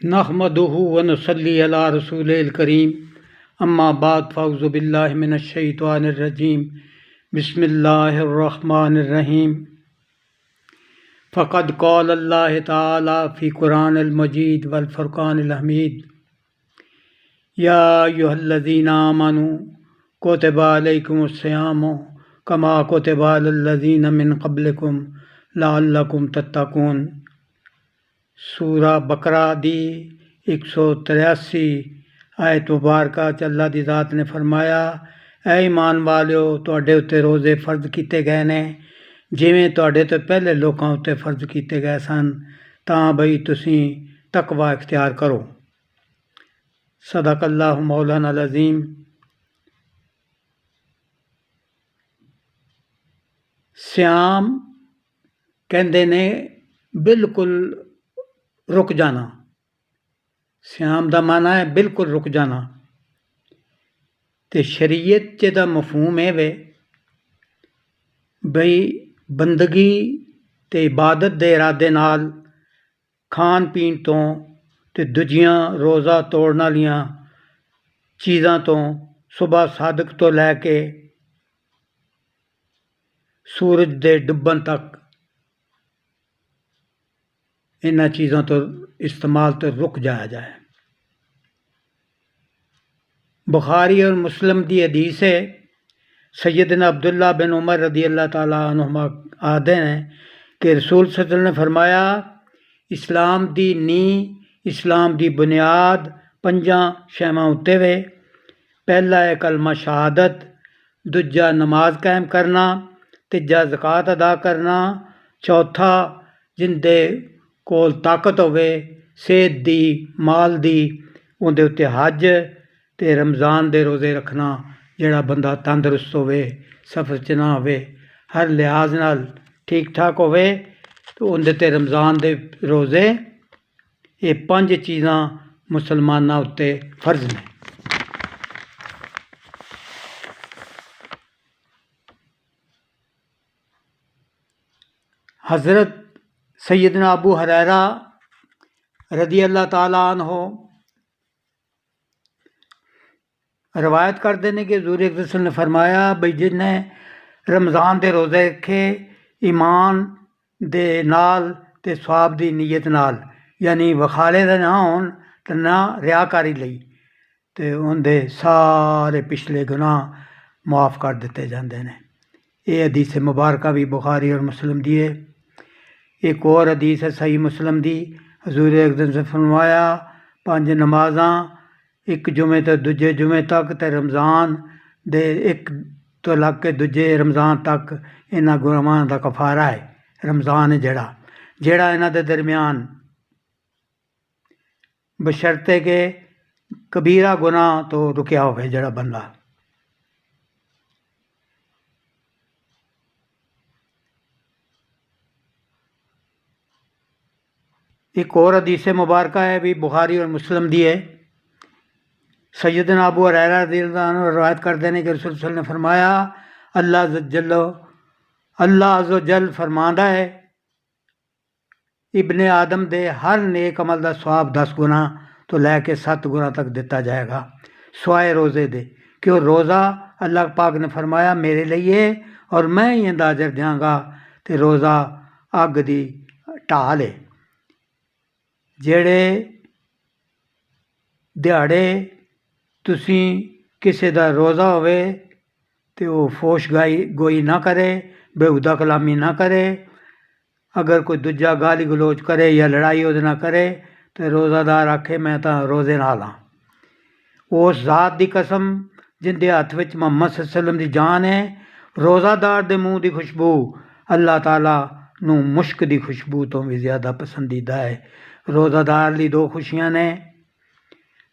नहमदुहु व नसल्ली अला रसूलिल करीम अम्मा बाद फ़अऊज़ु बिल्लाहि मिनश शैतानिर रजीम बिस्मिल्लाहिर रहमानिर रहीम फ़क़द क़ाल अल्लाह तआला फ़ी क़ुरानिल मजीद वल फ़ुरक़ानिल हमीद या अय्युहल्लज़ीना आमनू कुतिबा अलैकुमुस्सियामु कमा कुतिबा अलल्लज़ीना मिन क़ब्लिकुम लअल्लकुम तत्तक़ून। सूरा बकरा दी 183 आयत मुबारका च अल्लाह दी ज़ात ने फरमाया, ऐ ईमान वालिओ तुहाडे उत्ते रोज़े फ़र्ज़ कीते गए ने जिवें तुहाडे तो पहले लोकां उत्ते फ़र्ज़ कीते गए सन, तां बई तुसीं तकवा इख्तियार करो। सदक़ल्लाहु मौलाना अज़ीम। सियाम कहंदे ने बिल्कुल रुक जाना। सियाम दा माना है बिल्कुल रुक जाना। ते शरीयत च दा मफहूम एह् वे बई बंदगी ते इबादत दे इरादे नाल खान पीन तो ते दूजियां रोज़ा तोड़न आह्लियां चीज़ां तो सुबह सादक तो लैके सूरज दे डुब्बन तक इन्हां चीज़ां तो इस्तेमाल तो रुक जाया जाए। बुखारी और मुस्लिम दी हदीस है, सैयदना अब्दुल्ला बिन उमर रदी अल्लाह ताला अन्हुमा आखदे हैं कि रसूल सल्लल्लाहु अलैहि वसल्लम ने फरमाया, इस्लाम दी नींह इस्लाम दी बुनियाद पंजां शैवां उत्ते वे। पहला है कलमा शहादत, दूजा नमाज कायम करना, तीजा ज़कात अदा करना, चौथा जिंदे कोल ताकत होवे सेहत दी माल दी उंदे उत्ते हज ते रमज़ान दे रोज़े रखना। जेड़ा बंदा तंदरुस्त होवे, सफर च ना होवे, हर लिहाज नाल ठीक ठाक होवे तो उंदे ते रमज़ान दे रोज़े एह् 5 चीज़ां मुसलमानां उत्ते फर्ज ने। हज़रत सैयदना अबू हुरैरा रदी अल्लाह ताला अन्हो रवायत करते हैं कि हुज़ूर अक़रम ने फरमाया बई जिन्हें रमज़ान दे रोज़े रखे ईमान दे नाल ते सवाब दी नीयत नाल, यानी वखाले दे ना होन ते ना रियाकारी लई, ते उंदे सारे पिछले गुनाह माफ़ कर दिते जांदे ने। एह् हदीस मुबारका भी बुखारी और मुस्लिम दी है। एक और हदीस है सही मुस्लिम दी, हुज़ूर अक़रम ने फरमाया 5 नमाज़ां एक जुमे तो दूजे जुमे तक ते रमज़ान दे एक तो लग के दूजे रमज़ान तक इन्हां गुनाहां दा कफारा है। रमज़ान है जेड़ा इन्हां दे दरम्यान बशर्ते के कबीरा गुनाह तो रुकिया होवे जेड़ा बंदा। एक और हदीस मुबारका है भी बुखारी और मुस्लिम दी है। सैयदना अबू हुरैरा रज़ियल्लाहु अन्हु रवायत करते हैं कि रसूल सल्लल्लाहु अलैहि वसल्लम ने फरमाया, अल्लाह अज़्ज़ व जल फरमांदा है, इब्ने आदम दे हर नेक अमल दा सवाब 10 गुना तो लैके 7 गुना तक दिता जाएगा स्वाए रोज़े दे। क्यों रोज़ा अल्लाह पाक ने फरमाया मेरे लिए और मैं ही इंदा अजर देंगा, ते रोज़ा अग दी ढाल है। जेड़े दिहाड़े तुसीं किसे दा रोज़ा होवे ते ओह् फोश गोई ना करे, बेहुदा कलामी ना करे, अगर कोई दूजा गाली गलोच करे या लड़ाई ओह्दे नाल करे ते रोज़ादार आखे मैं तां रोज़े नाल आं। उस ज़ात दी कसम जिंदे हत्थ विच मुहम्मद सल्लल्लाहु अलैहि वसल्लम दी जान है, रोज़ादार दे मूँह दी खुशबू अल्लाह ताला नूं मुश्क दी खुशबू तो भी ज़्यादा पसंदीदा है। रोज़ादार ली 2 खुशियां ने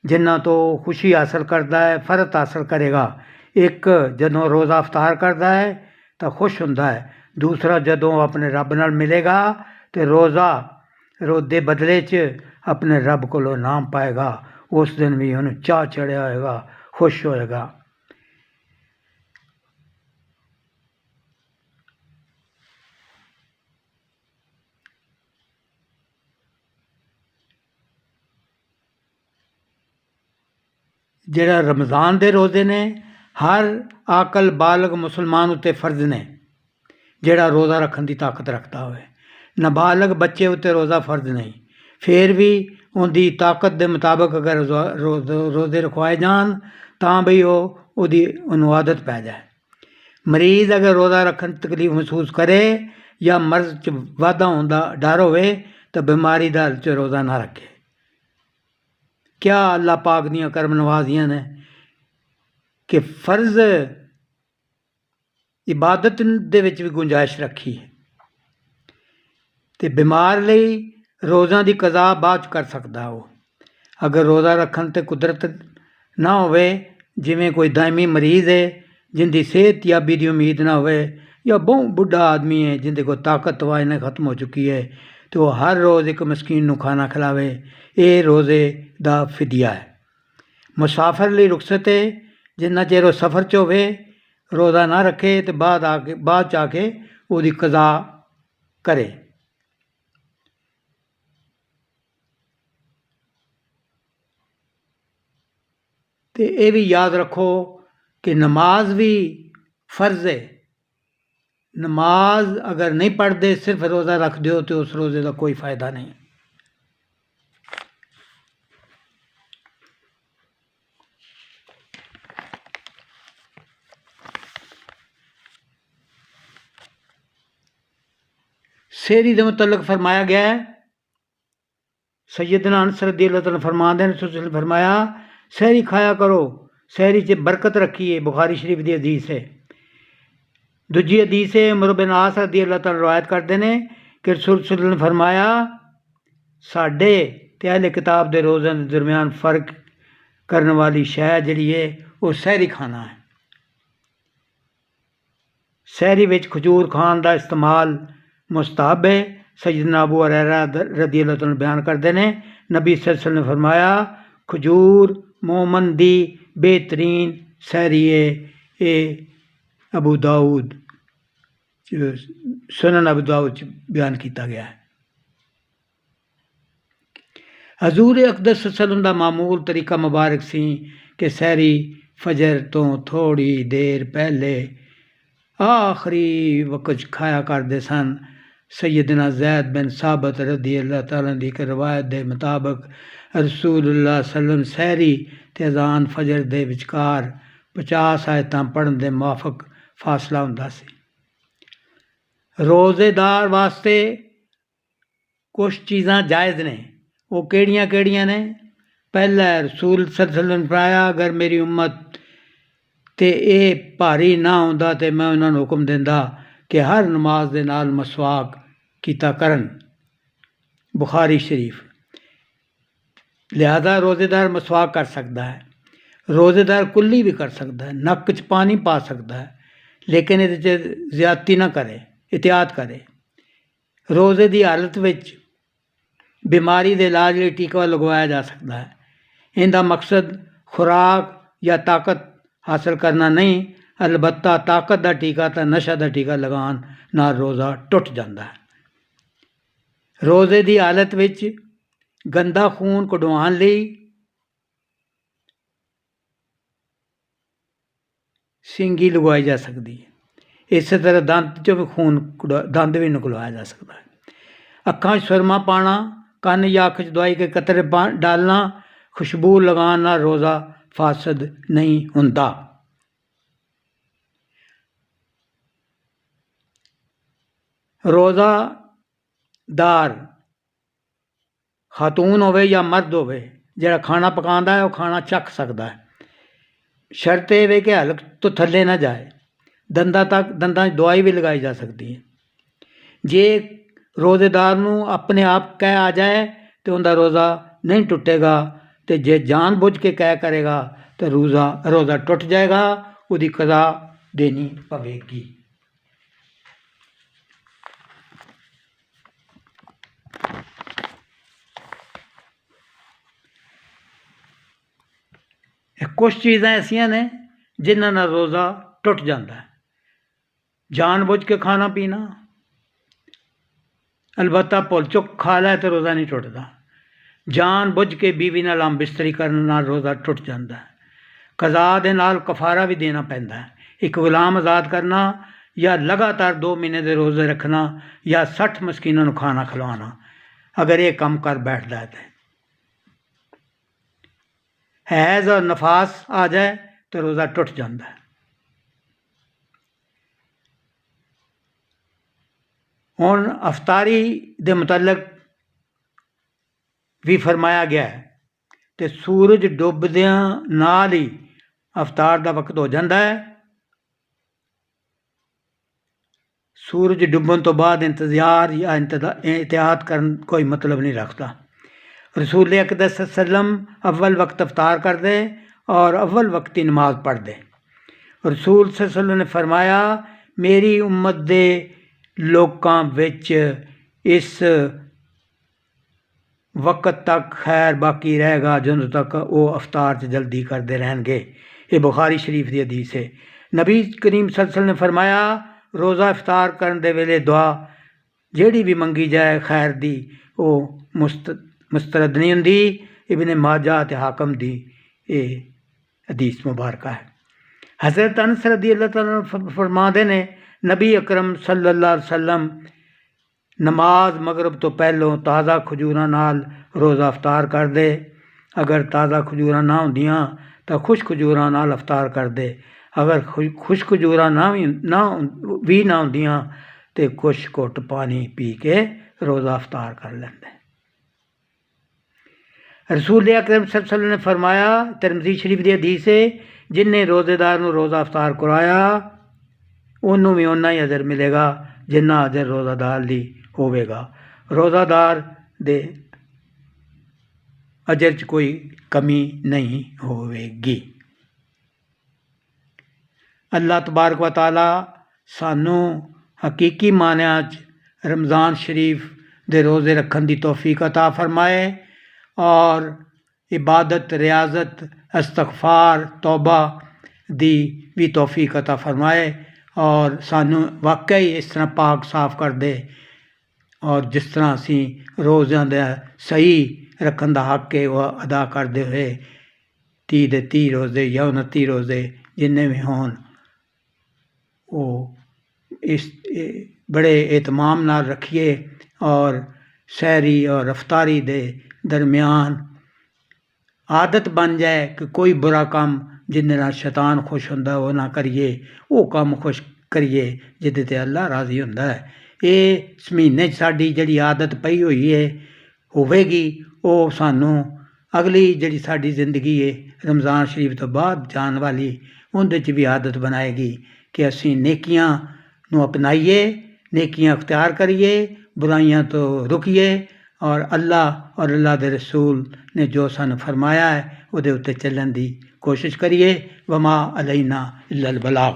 जिन्हां तो खुशी हासल करदा है, फरत हासल करेगा। एक जदों रोज़ा अफ्तार करदा है तां खुश हुंदा है, दूसरा जदों अपने रब नाल मिलेगा ते रोज़ा दे बदले च अपने रब कोलों इनाम पाएगा। उस दिन भी उन्हें चाऽ चढ़िया होएगा, खुश होएगा। ਜਿਹੜਾ ਰਮਜ਼ਾਨ ਦੇ ਰੋਜ਼ੇ ਨੇ ਹਰ ਆਕਲ ਬਾਲਗ ਮੁਸਲਮਾਨ ਉੱਤੇ ਫਰਜ਼ ਨੇ, ਜਿਹੜਾ ਰੋਜ਼ਾ ਰੱਖਣ ਦੀ ਤਾਕਤ ਰੱਖਦਾ ਹੋਵੇ। ਨਾਬਾਲਗ ਬੱਚੇ ਉੱਤੇ ਰੋਜ਼ਾ ਫਰਜ਼ ਨਹੀਂ, ਫਿਰ ਵੀ ਉਹਦੀ ਤਾਕਤ ਦੇ ਮੁਤਾਬਕ ਅਗਰ ਰੋਜ਼ੇ ਰਖਵਾਏ ਜਾਣ ਤਾਂ ਬਈ ਉਹਨੂੰ ਆਦਤ ਪੈ ਜਾਏ। ਮਰੀਜ਼ ਅਗਰ ਰੋਜ਼ਾ ਰੱਖਣ ਤਕਲੀਫ ਮਹਿਸੂਸ ਕਰੇ ਜਾਂ ਮਰਜ਼ 'ਚ ਵਾਧਾ ਹੋਣ ਦਾ ਡਰ ਹੋਵੇ ਤਾਂ ਬਿਮਾਰੀ ਦਾ ਹਾਲਤ 'ਚ ਰੋਜ਼ਾ ਨਾ ਰੱਖੇ। ਕਿਆ ਅੱਲਾਹ ਪਾਕ ਦੀਆਂ ਕਰਮ ਨਵਾਜ਼ੀਆਂ ਨੇ ਕਿ ਫਰਜ਼ ਇਬਾਦਤ ਦੇ ਵਿੱਚ ਵੀ ਗੁੰਜਾਇਸ਼ ਰੱਖੀ ਹੈ, ਅਤੇ ਬਿਮਾਰ ਲਈ ਰੋਜ਼ਿਆਂ ਦੀ ਕਜ਼ਾ ਬਾਅਦ 'ਚ ਕਰ ਸਕਦਾ ਉਹ। ਅਗਰ ਰੋਜ਼ਾ ਰੱਖਣ 'ਤੇ ਕੁਦਰਤ ਨਾ ਹੋਵੇ, ਜਿਵੇਂ ਕੋਈ ਦਾਇਮੀ ਮਰੀਜ਼ ਹੈ ਜਿੰਦੀ ਸਿਹਤ ਯਾਬੀ ਦੀ ਉਮੀਦ ਨਾ ਹੋਵੇ, ਜਾਂ ਬਹੁਤ ਬੁੱਢਾ ਆਦਮੀ ਹੈ ਜਿੰਦੇ ਕੋਲ ਤਾਕਤ ਤਵਾਇਨ ਖਤਮ ਹੋ ਚੁੱਕੀ ਹੈ, ਅਤੇ ਉਹ ਹਰ ਰੋਜ਼ ਇੱਕ ਮਸਕੀਨ ਨੂੰ ਖਾਣਾ ਖਿਲਾਵੇ, ਇਹ ਰੋਜ਼ੇ ਦਾ ਫਿਦਿਆ ਹੈ। ਮੁਸਾਫਰ ਲਈ ਰੁਖਸਤ ਹੈ, ਜਿੰਨਾ ਚਿਰ ਉਹ ਸਫ਼ਰ 'ਚ ਹੋਵੇ ਰੋਜ਼ਾ ਨਾ ਰੱਖੇ ਅਤੇ ਬਾਅਦ 'ਚ ਆ ਕੇ ਉਹਦੀ ਕਜ਼ਾ ਕਰੇ। ਅਤੇ ਇਹ ਵੀ ਯਾਦ ਰੱਖੋ ਕਿ ਨਮਾਜ਼ ਵੀ ਫਰਜ਼ ਹੈ। ਨਮਾਜ਼ ਅਗਰ ਨਹੀਂ ਪੜ੍ਹਦੇ ਸਿਰਫ ਰੋਜ਼ਾ ਰੱਖਦੇ ਹੋ ਤਾਂ ਉਸ ਰੋਜ਼ੇ ਦਾ ਕੋਈ ਫਾਇਦਾ ਨਹੀਂ। ਸਹਿਰੀ ਦੇ ਮੁਤਲਕ ਫਰਮਾਇਆ ਗਿਆ ਹੈ, ਸੈਯਦਨਾ ਅਨਸ ਰਜ਼ੀ ਅੱਲਾਹ ਤਾਲਾ ਫਰਮਾਉਂਦੇ ਨੇ, ਤੁਸੀਂ ਫਰਮਾਇਆ ਸਹਿਰੀ ਖਾਇਆ ਕਰੋ, ਸਹਿਰੀ 'ਚ ਬਰਕਤ ਰੱਖੀ ਹੈ। ਬੁਖਾਰੀ ਸ਼ਰੀਫ ਦੀ ਹਦੀਸ ਹੈ। ਦੂਜੀ ਹਦੀਸ ਹੈ, ਉਮਰ ਬਿਨ ਆਸ ਰਜ਼ੀ ਅੱਲਾਹ ਤਾਲਾ ਰਵਾਇਤ ਕਰਦੇ ਨੇ ਕਿ ਰਸੂਲ ਸੱਲੱਲਾਹੁ ਅਲੈਹਿ ਵਸੱਲਮ ਨੇ ਫਰਮਾਇਆ, ਸਾਡੇ ਅਤੇ ਅਹਿਲੇ ਕਿਤਾਬ ਦੇ ਰੋਜ਼ਿਆਂ ਦੇ ਦਰਮਿਆਨ ਫ਼ਰਕ ਕਰਨ ਵਾਲੀ ਸ਼ੈ ਜਿਹੜੀ ਹੈ ਉਹ ਸਹਿਰੀ ਖਾਣਾ ਹੈ। ਸਹਿਰੀ ਵਿੱਚ ਖਜੂਰ ਖਾਣ ਦਾ ਇਸਤੇਮਾਲ ਮੁਸਤਹਬ ਹੈ। ਸੈਯਦਨਾ ਅਬੂ ਹੁਰੈਰਾ ਰਜ਼ੀ ਅੱਲਾਹ ਤਾਲਾ ਬਿਆਨ ਕਰਦੇ ਨੇ, ਨਬੀ ਸੱਲੱਲਾਹੁ ਅਲੈਹਿ ਵਸੱਲਮ ਨੇ ਫਰਮਾਇਆ, ਖਜੂਰ ਮੋਮਨ ਦੀ ਬਿਹਤਰੀਨ ਸਹਿਰੀ ਹੈ। ਇਹ ਅਬੂ ਦਾਊਦ ਸੁਨਨ ਅਬੂ ਦਾਊਦ 'ਚ ਬਿਆਨ ਕੀਤਾ ਗਿਆ ਹੈ। ਹਜ਼ੂਰ ਅਕਦਸ ਸੱਲੱਲਾਹੁ ਅਲੈਹਿ ਵਸੱਲਮ ਦਾ ਮਾਮੂਲ ਤਰੀਕਾ ਮੁਬਾਰਕ ਸੀ ਕਿ ਸਹਿਰੀ ਫਜਰ ਤੋਂ ਥੋੜ੍ਹੀ ਦੇਰ ਪਹਿਲੇ ਆਖਰੀ ਵਕਤ 'ਚ ਖਾਇਆ ਕਰਦੇ ਸਨ। ਸੈਯਦਨਾ ਜ਼ੈਦ ਬਿਨ ਸਾਬਤ ਰਜ਼ੀ ਅੱਲਾਹ ਤਾਲਾ ਦੀ ਇੱਕ ਰਵਾਇਤ ਦੇ ਮੁਤਾਬਕ ਰਸੂਲੁੱਲਾਹ ਸੱਲੱਲਾਹੁ ਅਲੈਹਿ ਵਸੱਲਮ ਸਹਿਰੀ ਅਤੇ ਅਜ਼ਾਨ ਫਜਰ ਦੇ ਵਿਚਕਾਰ 50 ਆਇਤਾਂ ਪੜ੍ਹਨ ਦੇ ਮੁਆਫਕ ਫਾਸਲਾ ਹੁੰਦਾ ਸੀ। ਰੋਜ਼ੇਦਾਰ ਵਾਸਤੇ ਕੁਛ ਚੀਜ਼ਾਂ ਜਾਇਜ਼ ਨੇ, ਉਹ ਕਿਹੜੀਆਂ ਕਿਹੜੀਆਂ ਨੇ? ਪਹਿਲਾ ਰਸੂਲ ਸੱਲੱਲਾਹੁ ਅਲੈਹਿ ਵਸੱਲਮ ਨੇ ਫਰਮਾਇਆ, ਅਗਰ ਮੇਰੀ ਉਮਤ 'ਤੇ ਇਹ ਭਾਰੀ ਨਾ ਹੁੰਦਾ ਤਾਂ ਮੈਂ ਉਹਨਾਂ ਨੂੰ ਹੁਕਮ ਦਿੰਦਾ ਕਿ ਹਰ ਨਮਾਜ਼ ਦੇ ਨਾਲ ਮਸਵਾਕ ਕੀਤਾ ਕਰਨ। ਬੁਖਾਰੀ ਸ਼ਰੀਫ। ਲਿਹਾਜ਼ਾ ਰੋਜ਼ੇਦਾਰ ਮਸਵਾਕ ਕਰ ਸਕਦਾ ਹੈ, ਰੋਜ਼ੇਦਾਰ ਕੁੱਲੀ ਵੀ ਕਰ ਸਕਦਾ ਹੈ, ਨੱਕ 'ਚ ਪਾਣੀ ਪਾ ਸਕਦਾ ਹੈ, ਲੇਕਿਨ ਇਹਦੇ 'ਚ ਜ਼ਿਆਦਤੀ ਨਾ ਕਰੇ, ਇਹਤਿਆਤ ਕਰੇ। ਰੋਜ਼ੇ ਦੀ ਹਾਲਤ ਵਿੱਚ ਬਿਮਾਰੀ ਦੇ ਇਲਾਜ ਲਈ ਟੀਕਾ ਲਗਵਾਇਆ ਜਾ ਸਕਦਾ ਹੈ। ਇਹਦਾ ਮਕਸਦ ਖੁਰਾਕ ਜਾਂ ਤਾਕਤ ਹਾਸਲ ਕਰਨਾ ਨਹੀਂ, ਅਲਬੱਤਾ ਤਾਕਤ ਦਾ ਟੀਕਾ ਤਾਂ ਨਸ਼ਾ ਦਾ ਟੀਕਾ ਲਗਾਉਣ ਨਾਲ ਰੋਜ਼ਾ ਟੁੱਟ ਜਾਂਦਾ ਹੈ। ਰੋਜ਼ੇ ਦੀ ਹਾਲਤ ਵਿੱਚ ਗੰਦਾ ਖੂਨ ਕਢਵਾਉਣ ਲਈ ਸਿੰਗੀ ਲਗਵਾਈ ਜਾ ਸਕਦੀ ਹੈ। ਇਸੇ ਤਰ੍ਹਾਂ ਦੰਦ 'ਚੋਂ ਵੀ ਦੰਦ ਵੀ ਨਿਕਲਵਾਇਆ ਜਾ ਸਕਦਾ ਹੈ। ਅੱਖਾਂ 'ਚ ਸੁਰਮਾ ਪਾਉਣਾ, ਕੰਨ ਜਾਂ ਅੱਖ 'ਚ ਦਵਾਈ ਕੇ ਕਤਰੇ ਡਾਲਣਾ, ਖੁਸ਼ਬੂ ਲਗਾਉਣ ਨਾਲ ਰੋਜ਼ਾ ਫਾਸਦ ਨਹੀਂ ਹੁੰਦਾ। ਰੋਜ਼ਾਦਾਰ ਖਾਤੂਨ ਹੋਵੇ ਜਾਂ ਮਰਦ ਹੋਵੇ, ਜਿਹੜਾ ਖਾਣਾ ਪਕਾਉਂਦਾ ਹੈ ਉਹ ਖਾਣਾ ਚੱਖ ਸਕਦਾ ਹੈ। ਸ਼ਰਤ ਇਹ ਵੇ ਕਿ ਹਲਕ ਤੋਂ ਥੱਲੇ ਨਾ ਜਾਏ। ਦੰਦਾਂ 'ਚ ਦਵਾਈ ਵੀ ਲਗਾਈ ਜਾ ਸਕਦੀ ਹੈ। ਜੇ ਰੋਜ਼ੇਦਾਰ ਨੂੰ ਆਪਣੇ ਆਪ ਕਹਿ ਆ ਜਾਏ ਤਾਂ ਉਹਦਾ ਰੋਜ਼ਾ ਨਹੀਂ ਟੁੱਟੇਗਾ, ਅਤੇ ਜੇ ਜਾਣ ਬੁੱਝ ਕੇ ਕਹਿ ਕਰੇਗਾ ਤਾਂ ਰੋਜ਼ਾ ਟੁੱਟ ਜਾਏਗਾ, ਉਹਦੀ ਕਜ਼ਾ ਦੇਣੀ ਪਵੇਗੀ। ਕੁਛ ਚੀਜ਼ਾਂ ਐਸੀਆਂ ਨੇ ਜਿਨ੍ਹਾਂ ਨਾਲ ਰੋਜ਼ਾ ਟੁੱਟ ਜਾਂਦਾ ਹੈ। ਜਾਣ ਬੁੱਝ ਕੇ ਖਾਣਾ ਪੀਣਾ, ਅਲਬੱਤਾ ਭੁੱਲ ਚੁੱਕ ਖਾ ਲੈ ਤਾਂ ਰੋਜ਼ਾ ਨਹੀਂ ਟੁੱਟਦਾ। ਜਾਣ ਬੁੱਝ ਕੇ ਬੀਵੀ ਨਾਲ ਹਮ ਬਿਸਤਰੀ ਕਰਨ ਨਾਲ ਰੋਜ਼ਾ ਟੁੱਟ ਜਾਂਦਾ ਹੈ। कज़ा दे नाल कफारा भी देना पैंदा है। एक गुलाम आज़ाद करना या लगातार 2 महीने के रोज़े रखना या 60 मस्कीनों को खाना खिलवाना, अगर ये काम कर बैठता है तो हैज़ और नफास आ जाए तो रोज़ा टुट जाता है। हुण अफतारी दे मुतलक भी फरमाया गया है तो सूरज डुबदियां नाल ही अफतार का वक्त हो जाता है। सूरज डुबन तो बाद इंतजार या एहतियात करन कोई मतलब नहीं रखता। रसूल अक़दस सल्लम अव्वल वक्त अफतार कर दे और अव्वल वक्त की नमाज पढ़ दे। रसूल सल्लम ने फरमाया मेरी उम्मत दे लोकां विच इस वक्त तक खैर बाकी रहेगा जदों तक वो अफतार च जल्दी करते रहेंगे। ये बुखारी शरीफ की हदीस है। नबी करीम सल्लल्लाहु अलैहि वसल्लम ने फरमाया रोज़ा इफ्तार करने दे वेले दुआ जिहड़ी भी मंगी जाए खैर दी वो मुस्तरद नहीं हुंदी। इब्ने माजा ते हाकम दी ये हदीस मुबारक है। हज़रत अनस रज़ी अल्लाह तआला फरमाते ने नबी अकरम सल्लल्लाहु अलैहि वसल्लम नमाज मगरब तो पहलों ताज़ा खजूरां नाल रोज़ा अफतार कर दे। अगर ताज़ा खजूरां ना होंदियां तो खुश खजूरां नाल अफतार कर दे। अगर खुश खजूरां ना होंदियां तो कुछ घुट पानी पी के रोज़ा अफतार कर लेंदे। रसूल अकरम सल्लल्लाहु अलैहि वसल्लम ने फरमाया तिरमिज़ी शरीफ की हदीस है जिन्हें रोज़ेदार को रोज़ा अफतार कराया उन्होंने भी उन्ना ही अजर मिलेगा जिन्ना अजर रोज़ादार ली होवेगा। रोज़ादार दे अजर च कोई कमी नहीं होवेगी। अल्लाह तबारक व तआला सानू हकीकी मानिया च रमज़ान शरीफ दे रोज़े रखन की तौफीक अता फरमाए और इबादत रियाजत इस्तग़फ़ार तौबा दी भी तौफीक अता फरमाए और सानू वाकई इस तरह पाक साफ कर दे और जिस तरह असी रोज़ियां दे सही रखन का हक है वह अदा करते हुए 30 दे 30 रोज़े या 29 रोज़े जिन्ने भी होन वो इस बड़े एहतमाम नाल रखिए और सहरी और अफतारी दे दरमियान आदत बन जाए कि कोई बुरा काम जिन्ने नाल शैतान खुश होंदा वो ना करिए, वो काम खुश करिए जिहदे ते अल्लाह राज़ी होंदा है। ये इस महीने साडी जिहड़ी आदत पई हुई है होवेगी वो सानू अगली जिहड़ी साडी जिंदगी है रमज़ान शरीफ तो बाद जान वाली उहदे च भी आदत बनाएगी कि असी नेकियां नू अपनाइए, नेकियां अख्तियार करिए, बुराइयां तो रुकिए और अल्लाह और अल्लाह के रसूल ने जो सानू फरमाया है उहदे उत्ते चलण दी कोशिश करिए। वमा अलैना इल्लल बलाग।